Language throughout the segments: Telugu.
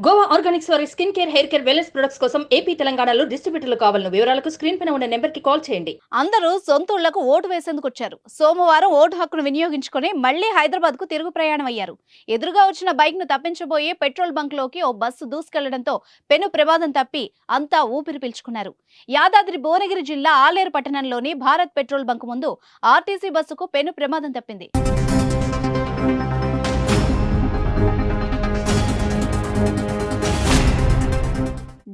గోవా ఆర్గానిక్స్ వారి skin care, hair care, wellness products కోసం ఏపీ, తెలంగాణలో డిస్ట్రిబ్యూటర్లు కావాలను వివరాలకు స్క్రీన్ పైన ఉన్న నెంబర్ కి కాల్ చేయండి. అందరూ సొంతూళ్లకు ఓటు వేసేందుకు వచ్చారు. సోమవారం ఓటు హక్కును వినియోగించుకుని మళ్లీ హైదరాబాద్ కు తిరుగు ప్రయాణం అయ్యారు. ఎదురుగా వచ్చిన బైక్ ను తప్పించబోయే పెట్రోల్ బంక్ లోకి ఓ బస్సు దూసుకెళ్లడంతో పెను ప్రమాదం తప్పి అంతా ఊపిరి పీల్చుకున్నారు. యాదాద్రి భువనగిరి జిల్లా ఆలేరు పట్టణంలోని భారత్ పెట్రోల్ బంక్ ముందు ఆర్టీసీ బస్సుకు పెను ప్రమాదం తప్పింది.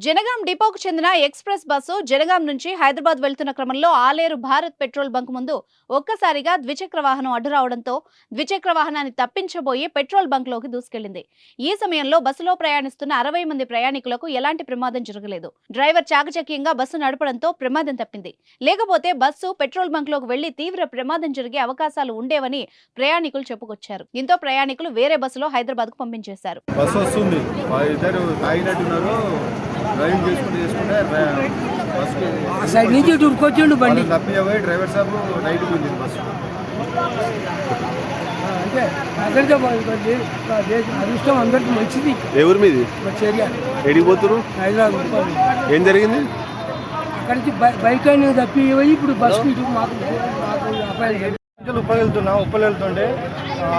జనగాం డిపోకు చెందిన ఎక్స్ప్రెస్ బస్సు జనగాం నుంచి హైదరాబాద్ వెళ్తున్న క్రమంలో ఆలేరు భారత్ పెట్రోల్ బంక్ ముందు ఒక్కసారిగా ద్విచక్ర వాహనం అడ్డు రావడంతో ద్విచక్ర వాహనాన్ని తప్పించబోయి పెట్రోల్ బంక్ లోకి దూసుకెళ్లింది. ఈ సమయంలో బస్సులో ప్రయాణిస్తున్న 60 మంది ప్రయాణికులకు ఎలాంటి ప్రమాదం జరగలేదు. డ్రైవర్ చాకచక్యంగా బస్సు నడపడంతో ప్రమాదం తప్పింది. లేకపోతే బస్సు పెట్రోల్ బంక్ లోకి వెళ్లి తీవ్ర ప్రమాదం జరిగే అవకాశాలు ఉండేవని ప్రయాణికులు చెప్పుకొచ్చారు. దీంతో ప్రయాణికులు వేరే బస్సులో హైదరాబాద్ కు పంపించేశారు. డ్రైవింగ్ చేసుకుంటే సైడ్ నుంచి దుర్కొచ్చిండు బండి తప్పిపోయి డ్రైవర్ సాబ్ నైట్ ఉంది బస్సు అంటే అక్కడికే అదృష్టం అందరికి మంచిది. ఎవరి మీది చర్య ఎడిగిపోతున్నారు హైదరాబాద్ ఏం జరిగింది? అక్కడికి బైక్ అయినా తప్పిపోయి ఇప్పుడు బస్సు మాకు అపాయం ఉప్పలు వెళ్తుంటే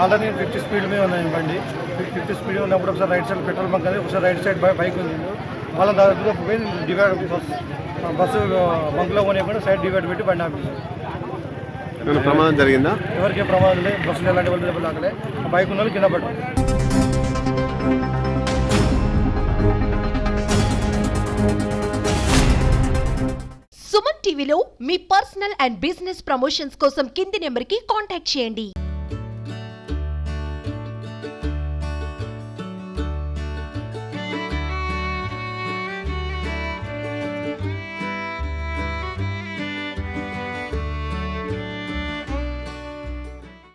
ఆల్రెడీ 50 స్పీడ్ మీద ఉన్నాను బండి. 50 స్పీడ్ ఉన్నప్పుడు ఒకసారి రైట్ సైడ్ పెట్రోల్ బంక్ అది ఒకసారి రైట్ సైడ్ బైక్ ఉంది. వాళ్ళ దాదాపుగా పోయి డివైడ్ బస్సు బంక్లో పోనీ సైడ్ డివైడ్ పెట్టి బండి ఆపేసి ప్రమాదం జరిగిందా? ఎవరికే ప్రమాదం లేదు. బస్సులు ఎలాంటి వాళ్ళు దెబ్బలు తాకలే. బైక్ ఉన్న వాళ్ళు కింద పడ్డారు. సుమన్ టీవీలో మీ పర్సనల్ అండ్ బిజినెస్ ప్రమోషన్స్ కోసం కింది నెంబర్కి కాంటాక్ట్ చేయండి.